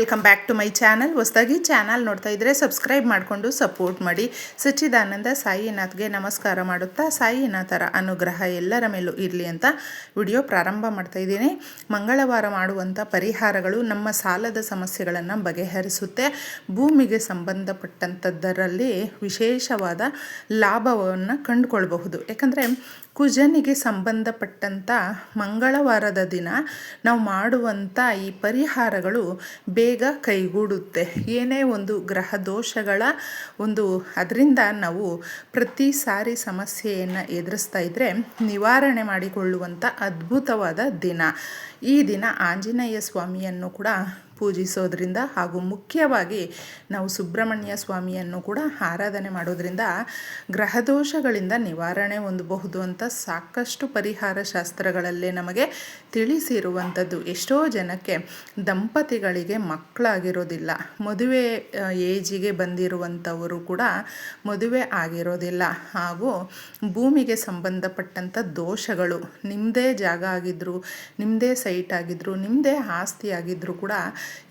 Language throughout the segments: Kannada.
Welcome back to my channel. ಹೊಸದಾಗಿ ಚಾನಲ್ ನೋಡ್ತಾ ಇದ್ದರೆ ಸಬ್ಸ್ಕ್ರೈಬ್ ಮಾಡಿಕೊಂಡು ಸಪೋರ್ಟ್ ಮಾಡಿ. ಸಚ್ಚಿದಾನಂದ ಸಾಯಿನಾಥ್ಗೆ ನಮಸ್ಕಾರ ಮಾಡುತ್ತಾ ಸಾಯಿನಾಥರ ಅನುಗ್ರಹ ಎಲ್ಲರ ಮೇಲೂ ಇರಲಿ ಅಂತ ವಿಡಿಯೋ ಪ್ರಾರಂಭ ಮಾಡ್ತಾ ಇದ್ದೀನಿ. ಮಂಗಳವಾರ ಮಾಡುವಂಥ ಪರಿಹಾರಗಳು ನಮ್ಮ ಸಾಲದ ಸಮಸ್ಯೆಗಳನ್ನು ಬಗೆಹರಿಸುತ್ತೆ. ಭೂಮಿಗೆ ಸಂಬಂಧಪಟ್ಟಂಥದ್ದರಲ್ಲಿ ವಿಶೇಷವಾದ ಲಾಭವನ್ನು ಕಂಡುಕೊಳ್ಬಹುದು. ಯಾಕಂದರೆ ಕುಜನಿಗೆ ಸಂಬಂಧಪಟ್ಟಂಥ ಮಂಗಳವಾರದ ದಿನ ನಾವು ಮಾಡುವಂಥ ಈ ಪರಿಹಾರಗಳು ಬೇಗ ಕೈಗೂಡುತ್ತೆ. ಏನೇ ಒಂದು ಗ್ರಹ ದೋಷಗಳ ಅದರಿಂದ ನಾವು ಪ್ರತಿ ಸಾರಿ ಸಮಸ್ಯೆಯನ್ನು ಎದುರಿಸ್ತಾ ಇದ್ದರೆ ನಿವಾರಣೆ ಮಾಡಿಕೊಳ್ಳುವಂಥ ಅದ್ಭುತವಾದ ದಿನ. ಈ ದಿನ ಆಂಜನೇಯ ಸ್ವಾಮಿಯನ್ನು ಕೂಡ ಪೂಜಿಸೋದ್ರಿಂದ ಹಾಗೂ ಮುಖ್ಯವಾಗಿ ನಾವು ಸುಬ್ರಹ್ಮಣ್ಯ ಸ್ವಾಮಿಯನ್ನು ಕೂಡ ಆರಾಧನೆ ಮಾಡೋದ್ರಿಂದ ಗ್ರಹದೋಷಗಳಿಂದ ನಿವಾರಣೆ ಹೊಂದಬಹುದು ಅಂತ ಸಾಕಷ್ಟು ಪರಿಹಾರ ಶಾಸ್ತ್ರಗಳಲ್ಲೇ ನಮಗೆ ತಿಳಿಸಿರುವಂಥದ್ದು. ಎಷ್ಟೋ ಜನಕ್ಕೆ ದಂಪತಿಗಳಿಗೆ ಮಕ್ಕಳಾಗಿರೋದಿಲ್ಲ, ಮದುವೆ ಏಜಿಗೆ ಬಂದಿರುವಂಥವರು ಕೂಡ ಮದುವೆ ಆಗಿರೋದಿಲ್ಲ, ಹಾಗೂ ಭೂಮಿಗೆ ಸಂಬಂಧಪಟ್ಟಂಥ ದೋಷಗಳು ನಿಮ್ಮದೇ ಜಾಗ ಆಗಿದ್ದರು, ನಿಮ್ಮದೇ ಸೈಟ್ ಆಗಿದ್ದರು, ನಿಮ್ಮದೇ ಆಸ್ತಿ ಆಗಿದ್ದರೂ ಕೂಡ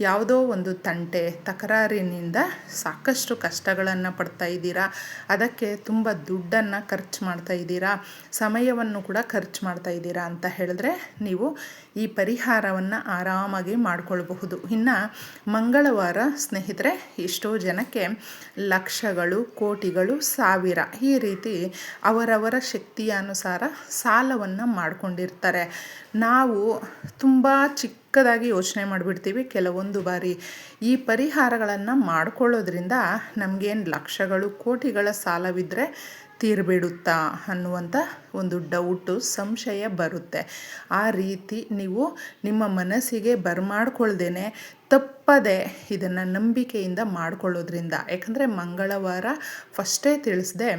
ಯಾವುದೋ ಒಂದು ತಂಟೆ ತಕರಾರಿನಿಂದ ಸಾಕಷ್ಟು ಕಷ್ಟಗಳನ್ನು ಪಡ್ತಾ ಇದ್ದೀರಾ. ಅದಕ್ಕೆ ತುಂಬ ದುಡ್ಡನ್ನು ಖರ್ಚು ಮಾಡ್ತಾ ಇದ್ದೀರಾ, ಸಮಯವನ್ನು ಕೂಡ ಖರ್ಚು ಮಾಡ್ತಾ ಇದ್ದೀರಾ ಅಂತ ಹೇಳಿದ್ರೆ ನೀವು ಈ ಪರಿಹಾರವನ್ನು ಆರಾಮಾಗಿ ಮಾಡಿಕೊಳ್ಬಹುದು. ಇನ್ನು ಮಂಗಳವಾರ ಸ್ನೇಹಿತರೆ, ಎಷ್ಟೋ ಜನಕ್ಕೆ ಲಕ್ಷಗಳು, ಕೋಟಿಗಳು, ಸಾವಿರ ಈ ರೀತಿ ಅವರವರ ಶಕ್ತಿಯಾನುಸಾರ ಸಾಲವನ್ನು ಮಾಡಿಕೊಂಡಿರ್ತಾರೆ. ನಾವು ತುಂಬ ಚಿಕ್ಕದಾಗಿ ಯೋಚನೆ ಮಾಡಿಬಿಡ್ತೀವಿ ಕೆಲವೊಂದು ಬಾರಿ. ಈ ಪರಿಹಾರಗಳನ್ನು ಮಾಡಿಕೊಳ್ಳೋದ್ರಿಂದ ನಮಗೇನು ಲಕ್ಷಗಳು, ಕೋಟಿಗಳ ಸಾಲವಿದ್ದರೆ ತೀರ್ಬಿಡುತ್ತಾ ಅನ್ನುವಂಥ ಒಂದು ಡೌಟು, ಸಂಶಯ ಬರುತ್ತೆ. ಆ ರೀತಿ ನೀವು ನಿಮ್ಮ ಮನಸ್ಸಿಗೆ ಬರಮಾಡ್ಕೊಳ್ದೇನೆ ತಪ್ಪದೆ ಇದನ್ನು ನಂಬಿಕೆಯಿಂದ ಮಾಡಿಕೊಳ್ಳೋದ್ರಿಂದ, ಯಾಕಂದರೆ ಮಂಗಳವಾರ ಫಸ್ಟೇ ತಿಳಿಸ್ದೆ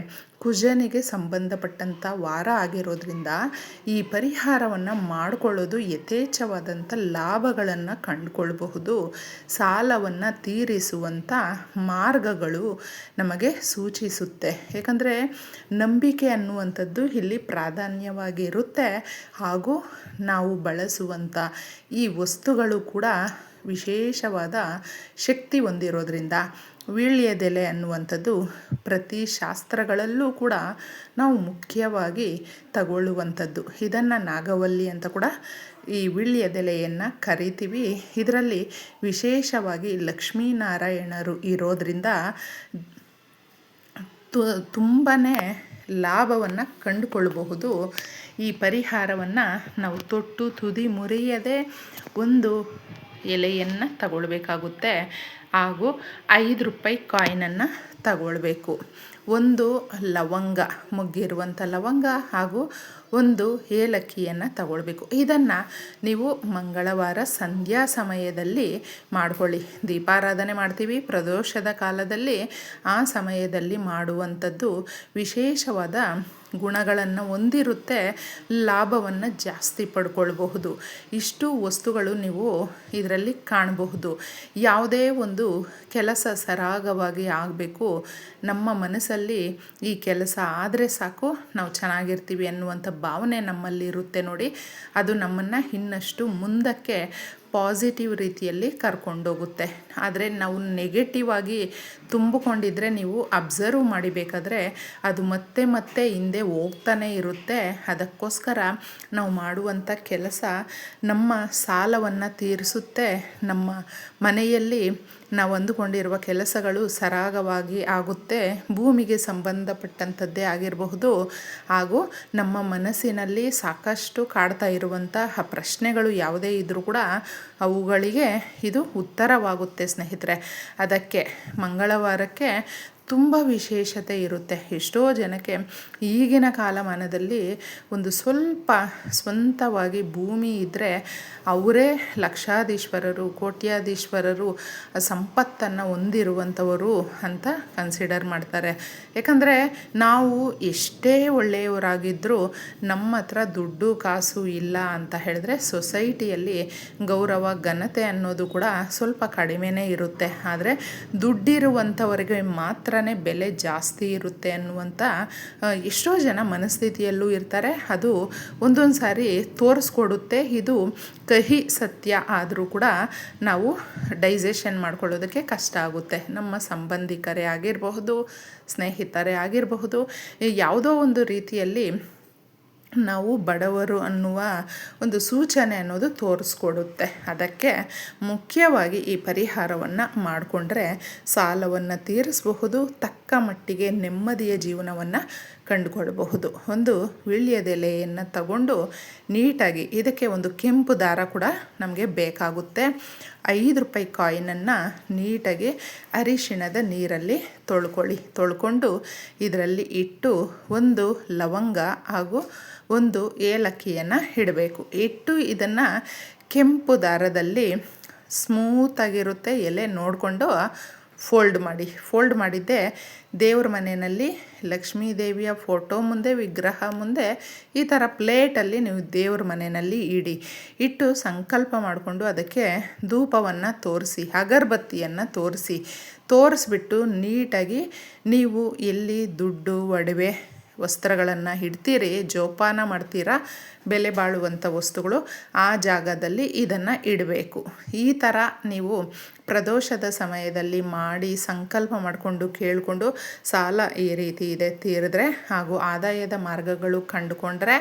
ಕುಜನಿಗೆ ಸಂಬಂಧಪಟ್ಟಂಥ ವಾರ ಆಗಿರೋದ್ರಿಂದ ಈ ಪರಿಹಾರವನ್ನು ಮಾಡಿಕೊಳ್ಳೋದು ಯಥೇಚ್ಛವಾದಂಥ ಲಾಭಗಳನ್ನು ಕಂಡುಕೊಳ್ಬಹುದು. ಸಾಲವನ್ನು ತೀರಿಸುವಂಥ ಮಾರ್ಗಗಳು ನಮಗೆ ಸೂಚಿಸುತ್ತೆ. ಯಾಕಂದರೆ ನಂಬಿಕೆ ಅನ್ನುವಂಥದ್ದು ಇಲ್ಲಿ ಪ್ರಾಧಾನ್ಯವಾಗಿರುತ್ತೆ. ಹಾಗೂ ನಾವು ಬಳಸುವಂಥ ಈ ವಸ್ತುಗಳು ಕೂಡ ವಿಶೇಷವಾದ ಶಕ್ತಿ ಹೊಂದಿರೋದ್ರಿಂದ ವೀಳ್ಯದೆಲೆ ಅನ್ನುವಂಥದ್ದು ಪ್ರತಿ ಶಾಸ್ತ್ರಗಳಲ್ಲೂ ಕೂಡ ನಾವು ಮುಖ್ಯವಾಗಿ ತಗೊಳ್ಳುವಂಥದ್ದು. ಇದನ್ನು ನಾಗವಲ್ಲಿ ಅಂತ ಕೂಡ ಈ ವೀಳ್ಯದೆಲೆಯನ್ನು ಕರಿತೀವಿ. ಇದರಲ್ಲಿ ವಿಶೇಷವಾಗಿ ಲಕ್ಷ್ಮೀನಾರಾಯಣರು ಇರೋದ್ರಿಂದ ತುಂಬಾ ಲಾಭವನ್ನು ಕಂಡುಕೊಳ್ಳಬಹುದು. ಈ ಪರಿಹಾರವನ್ನು ನಾವು ತೊಟ್ಟು ತುದಿ ಮುರಿಯದೆ ಒಂದು ಎಲೆಯನ್ನು ತಗೊಳ್ಬೇಕಾಗುತ್ತೆ. ಹಾಗೂ 5 ರೂಪಾಯಿ ಕಾಯಿನನ್ನು ತಗೊಳ್ಬೇಕು. ಒಂದು ಲವಂಗ, ಮುಗ್ಗಿರುವಂಥ ಲವಂಗ ಹಾಗೂ ಒಂದು ಏಲಕ್ಕಿಯನ್ನು ತಗೊಳ್ಬೇಕು. ಇದನ್ನು ನೀವು ಮಂಗಳವಾರ ಸಂಧ್ಯಾ ಸಮಯದಲ್ಲಿ ಮಾಡ್ಕೊಳ್ಳಿ. ದೀಪಾರಾಧನೆ ಮಾಡ್ತೀವಿ ಪ್ರದೋಷದ ಕಾಲದಲ್ಲಿ, ಆ ಸಮಯದಲ್ಲಿ ಮಾಡುವಂಥದ್ದು ವಿಶೇಷವಾದ ಗುಣಗಳನ್ನು ಹೊಂದಿರುತ್ತೆ. ಲಾಭವನ್ನು ಜಾಸ್ತಿ ಪಡ್ಕೊಳ್ಬಹುದು. ಇಷ್ಟು ವಸ್ತುಗಳು ನೀವು ಇದರಲ್ಲಿ ಕಾಣಬಹುದು. ಯಾವುದೇ ಒಂದು ಕೆಲಸ ಸರಾಗವಾಗಿ ಆಗಬೇಕು, ನಮ್ಮ ಮನಸ್ಸಲ್ಲಿ ಈ ಕೆಲಸ ಆದರೆ ಸಾಕು ನಾವು ಚೆನ್ನಾಗಿರ್ತೀವಿ ಅನ್ನುವಂಥ ಭಾವನೆ ನಮ್ಮಲ್ಲಿ ಇರುತ್ತೆ ನೋಡಿ. ಅದು ನಮ್ಮನ್ನು ಇನ್ನಷ್ಟು ಮುಂದಕ್ಕೆ ಪಾಸಿಟಿವ್ ರೀತಿಯಲ್ಲಿ ಕರ್ಕೊಂಡೋಗುತ್ತೆ. ಆದರೆ ನಾವು ನೆಗೆಟಿವ್ ಆಗಿ ತುಂಬಿಕೊಂಡಿದ್ರೆ ನೀವು ಅಬ್ಸರ್ವ್ ಮಾಡಿಬೇಕಾದ್ರೆ ಅದು ಮತ್ತೆ ಮತ್ತೆ ಹಿಂದೆ ಹೋಗ್ತಾನೆ ಇರುತ್ತೆ. ಅದಕ್ಕೋಸ್ಕರ ನಾವು ಮಾಡುವಂಥ ಕೆಲಸ ನಮ್ಮ ಸಾಲವನ್ನು ತೀರಿಸುತ್ತೆ. ನಮ್ಮ ಮನೆಯಲ್ಲಿ ನಾವು ಅಂದುಕೊಂಡಿರುವ ಕೆಲಸಗಳು ಸರಾಗವಾಗಿ ಆಗುತ್ತೆ. ಭೂಮಿಗೆ ಸಂಬಂಧಪಟ್ಟಂಥದ್ದೇ ಆಗಿರಬಹುದು. ಹಾಗೂ ನಮ್ಮ ಮನಸ್ಸಿನಲ್ಲಿ ಸಾಕಷ್ಟು ಕಾಡ್ತಾ ಇರುವಂತಹ ಪ್ರಶ್ನೆಗಳು ಯಾವುದೇ ಇದ್ದರೂ ಕೂಡ ಅವುಗಳಿಗೆ ಇದು ಉತ್ತರವಾಗುತ್ತೆ ಸ್ನೇಹಿತರೆ. ಅದಕ್ಕೆ ಮಂಗಳವಾರಕ್ಕೆ ತುಂಬ ವಿಶೇಷತೆ ಇರುತ್ತೆ. ಎಷ್ಟೋ ಜನಕ್ಕೆ ಈಗಿನ ಕಾಲಮಾನದಲ್ಲಿ ಒಂದು ಸ್ವಲ್ಪ ಸ್ವಂತವಾಗಿ ಭೂಮಿ ಇದ್ದರೆ ಅವರೇ ಲಕ್ಷಾಧೀಶ್ವರರು, ಕೋಟ್ಯಾಧೀಶ್ವರರು, ಸಂಪತ್ತನ್ನು ಹೊಂದಿರುವಂಥವರು ಅಂತ ಕನ್ಸಿಡರ್ ಮಾಡ್ತಾರೆ. ಯಾಕಂದರೆ ನಾವು ಎಷ್ಟೇ ಒಳ್ಳೆಯವರಾಗಿದ್ದರೂ ನಮ್ಮ ಹತ್ರ ದುಡ್ಡು ಕಾಸು ಇಲ್ಲ ಅಂತ ಹೇಳಿದ್ರೆ ಸೊಸೈಟಿಯಲ್ಲಿ ಗೌರವ, ಘನತೆ ಅನ್ನೋದು ಕೂಡ ಸ್ವಲ್ಪ ಕಡಿಮೆನೇ ಇರುತ್ತೆ. ಆದರೆ ದುಡ್ಡಿರುವಂಥವರಿಗೆ ಮಾತ್ರ ಬಂಗಾರನೇ ಬೆಲೆ ಜಾಸ್ತಿ ಇರುತ್ತೆ ಅನ್ನುವಂಥ ಎಷ್ಟೋ ಜನ ಮನಸ್ಥಿತಿಯಲ್ಲೂ ಇರ್ತಾರೆ. ಅದು ಒಂದೊಂದು ಸಾರಿ ತೋರಿಸ್ಕೊಡುತ್ತೆ. ಇದು ಕಹಿ ಸತ್ಯ ಆದರೂ ಕೂಡ ನಾವು ಡೈಜೆಷನ್ ಮಾಡ್ಕೊಳ್ಳೋದಕ್ಕೆ ಕಷ್ಟ ಆಗುತ್ತೆ. ನಮ್ಮ ಸಂಬಂಧಿಕರೇ ಆಗಿರಬಹುದು, ಸ್ನೇಹಿತರೇ ಆಗಿರಬಹುದು, ಯಾವುದೋ ಒಂದು ರೀತಿಯಲ್ಲಿ ನಾವು ಬಡವರು ಅನ್ನುವ ಒಂದು ಸೂಚನೆ ಅನ್ನೋದು ತೋರಿಸ್ಕೊಡುತ್ತೆ. ಅದಕ್ಕೆ ಮುಖ್ಯವಾಗಿ ಈ ಪರಿಹಾರವನ್ನು ಮಾಡಿಕೊಂಡ್ರೆ ಸಾಲವನ್ನು ತೀರಿಸಬಹುದು, ತಕ್ಕ ಮಟ್ಟಿಗೆ ನೆಮ್ಮದಿಯ ಜೀವನವನ್ನು ಕಂಡುಕೊಳ್ಬಹುದು. ಒಂದು ವೀಳ್ಯದೆಲೆಯನ್ನು ತಗೊಂಡು ನೀಟಾಗಿ, ಇದಕ್ಕೆ ಒಂದು ಕೆಂಪು ದಾರ ಕೂಡ ನಮಗೆ ಬೇಕಾಗುತ್ತೆ. 5 ರೂಪಾಯಿ ಕಾಯಿನನ್ನು ನೀಟಾಗಿ ಅರಿಶಿಣದ ನೀರಲ್ಲಿ ತೊಳ್ಕೊಂಡು ಇದರಲ್ಲಿ ಇಟ್ಟು ಒಂದು ಲವಂಗ ಹಾಗೂ ಒಂದು ಏಲಕ್ಕಿಯನ್ನು ಇಡಬೇಕು. ಇಟ್ಟು ಇದನ್ನು ಕೆಂಪು ದಾರದಲ್ಲಿ ಸ್ಮೂತಾಗಿರುತ್ತೆ ಎಲೆ ನೋಡಿಕೊಂಡು ಫೋಲ್ಡ್ ಮಾಡಿದ್ದೆ ದೇವ್ರ ಮನೆಯಲ್ಲಿ ಲಕ್ಷ್ಮೀ ದೇವಿಯ ಫೋಟೋ ಮುಂದೆ, ವಿಗ್ರಹ ಮುಂದೆ ಈ ಥರ ಪ್ಲೇಟಲ್ಲಿ ನೀವು ದೇವ್ರ ಮನೆಯಲ್ಲಿ ಇಟ್ಟು ಸಂಕಲ್ಪ ಮಾಡಿಕೊಂಡು ಅದಕ್ಕೆ ಧೂಪವನ್ನು ತೋರಿಸಿ, ಅಗರಬತ್ತಿಯನ್ನು ತೋರಿಸ್ಬಿಟ್ಟು ನೀಟಾಗಿ ನೀವು ಎಲ್ಲಿ ದುಡ್ಡು, ಒಡವೆ, ವಸ್ತ್ರಗಳನ್ನು ಇಡ್ತೀರಿ, ಜೋಪಾನ ಮಾಡ್ತೀರಾ, ಬೆಲೆ ಬಾಳುವಂಥ ವಸ್ತುಗಳು, ಆ ಜಾಗದಲ್ಲಿ ಇದನ್ನು ಇಡಬೇಕು. ಈ ಥರ ನೀವು ಪ್ರದೋಷದ ಸಮಯದಲ್ಲಿ ಮಾಡಿ ಸಂಕಲ್ಪ ಮಾಡಿಕೊಂಡು ಕೇಳಿಕೊಂಡು ಸಾಲ ಈ ರೀತಿ ಇದೆ ತೀರಿದ್ರೆ ಹಾಗೂ ಆದಾಯದ ಮಾರ್ಗಗಳು ಕಂಡುಕೊಂಡ್ರೆ,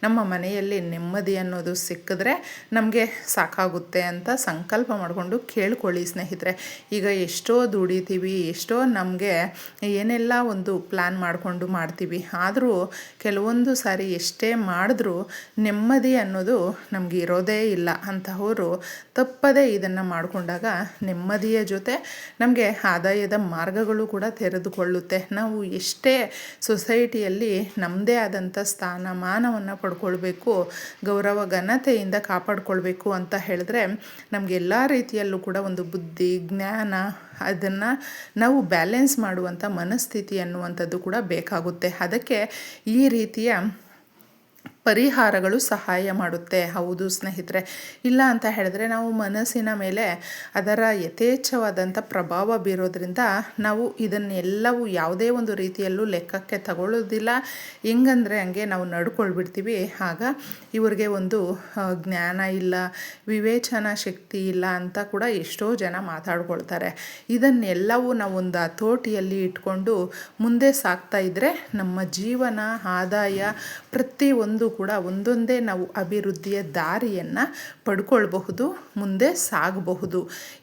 ನಮ್ಮ ಮನೆಯಲ್ಲಿ ನೆಮ್ಮದಿ ಅನ್ನೋದು ಸಿಕ್ಕಿದ್ರೆ ನಮಗೆ ಸಾಕಾಗುತ್ತೆ ಅಂತ ಸಂಕಲ್ಪ ಮಾಡಿಕೊಂಡು ಕೇಳ್ಕೊಳ್ಳಿ ಸ್ನೇಹಿತರೆ. ಈಗ ಎಷ್ಟೋ ದುಡಿತೀವಿ, ಎಷ್ಟೋ ನಮಗೆ ಏನೆಲ್ಲ ಒಂದು ಪ್ಲ್ಯಾನ್ ಮಾಡಿಕೊಂಡು ಮಾಡ್ತೀವಿ, ಆದರೂ ಕೆಲವೊಂದು ಸಾರಿ ಎಷ್ಟೇ ಮಾಡಿದ್ರೂ ನೆಮ್ಮದಿ ಅನ್ನೋದು ನಮಗೆ ಇರೋದೇ ಇಲ್ಲ. ಅಂತಹವರು ತಪ್ಪದೇ ಇದನ್ನು ಮಾಡಿಕೊಂಡಾಗ ನೆಮ್ಮದಿಯ ಜೊತೆ ನಮಗೆ ಆದಾಯದ ಮಾರ್ಗಗಳು ಕೂಡ ತೆರೆದುಕೊಳ್ಳುತ್ತೆ. ನಾವು ಎಷ್ಟೇ ಸೊಸೈಟಿಯಲ್ಲಿ ನಮ್ಮದೇ ಆದಂಥ ಸ್ಥಾನಮಾನವನ್ನು ಪಡ್ಕೊಳ್ಬೇಕು, ಗೌರವ ಘನತೆಯಿಂದ ಕಾಪಾಡ್ಕೊಳ್ಬೇಕು ಅಂತ ಹೇಳಿದ್ರೆ ನಮಗೆಲ್ಲ ರೀತಿಯಲ್ಲೂ ಕೂಡ ಒಂದು ಬುದ್ಧಿ, ಜ್ಞಾನ, ಅದನ್ನು ನಾವು ಬ್ಯಾಲೆನ್ಸ್ ಮಾಡುವಂಥ ಮನಸ್ಥಿತಿ ಅನ್ನುವಂಥದ್ದು ಕೂಡ ಬೇಕಾಗುತ್ತೆ. ಅದಕ್ಕೆ ಈ ರೀತಿಯ ಪರಿಹಾರಗಳು ಸಹಾಯ ಮಾಡುತ್ತೆ. ಹೌದು ಸ್ನೇಹಿತರೆ, ಇಲ್ಲ ಅಂತ ಹೇಳಿದ್ರೆ ನಾವು ಮನಸ್ಸಿನ ಮೇಲೆ ಅದರ ಯಥೇಚ್ಛವಾದಂಥ ಪ್ರಭಾವ ಬೀರೋದ್ರಿಂದ ನಾವು ಇದನ್ನೆಲ್ಲವೂ ಯಾವುದೇ ಒಂದು ರೀತಿಯಲ್ಲೂ ಲೆಕ್ಕಕ್ಕೆ ತಗೊಳ್ಳೋದಿಲ್ಲ. ಹೆಂಗಂದರೆ ಹಂಗೆ ನಾವು ನಡ್ಕೊಳ್ಬಿಡ್ತೀವಿ. ಆಗ ಇವ್ರಿಗೆ ಒಂದು ಜ್ಞಾನ ಇಲ್ಲ, ವಿವೇಚನಾ ಶಕ್ತಿ ಇಲ್ಲ ಅಂತ ಕೂಡ ಎಷ್ಟೋ ಜನ ಮಾತಾಡ್ಕೊಳ್ತಾರೆ. ಇದನ್ನೆಲ್ಲವೂ ನಾವು ಒಂದು ಹತೋಟಿಯಲ್ಲಿ ಇಟ್ಕೊಂಡು ಮುಂದೆ ಸಾಗ್ತಾ ಇದ್ದರೆ ನಮ್ಮ ಜೀವನ, ಆದಾಯ ಪ್ರತಿಯೊಂದು ಕೂಡ ಒಂದೊಂದೇ ನಾವು ಅಭಿವೃದ್ಧಿಯ ದಾರಿಯನ್ನು ಪಡ್ಕೊಳ್ಬಹುದು, ಮುಂದೆ ಸಾಗಬಹುದು.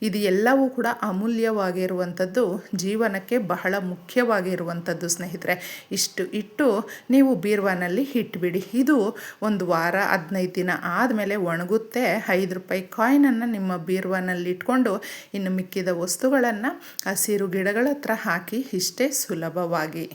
ಇದು ಎಲ್ಲವೂ ಕೂಡ ಅಮೂಲ್ಯವಾಗಿರುವಂಥದ್ದು, ಜೀವನಕ್ಕೆ ಬಹಳ ಮುಖ್ಯವಾಗಿರುವಂಥದ್ದು ಸ್ನೇಹಿತರೆ. ಇಷ್ಟು ಇಟ್ಟು ನೀವು ಬೀರ್ವಾನಲ್ಲಿ ಇಟ್ಬಿಡಿ. ಇದು ಒಂದು ವಾರ 15 ದಿನ ಆದಮೇಲೆ ಒಣಗುತ್ತೆ. 5 ರೂಪಾಯಿ ಕಾಯಿನನ್ನು ನಿಮ್ಮ ಬೀರ್ವಾನಲ್ಲಿ ಇಟ್ಕೊಂಡು ಇನ್ನು ಮಿಕ್ಕಿದ ವಸ್ತುಗಳನ್ನು ಹಸಿರು ಗಿಡಗಳ ಹತ್ರ ಹಾಕಿ, ಇಷ್ಟೇ ಸುಲಭವಾಗಿ.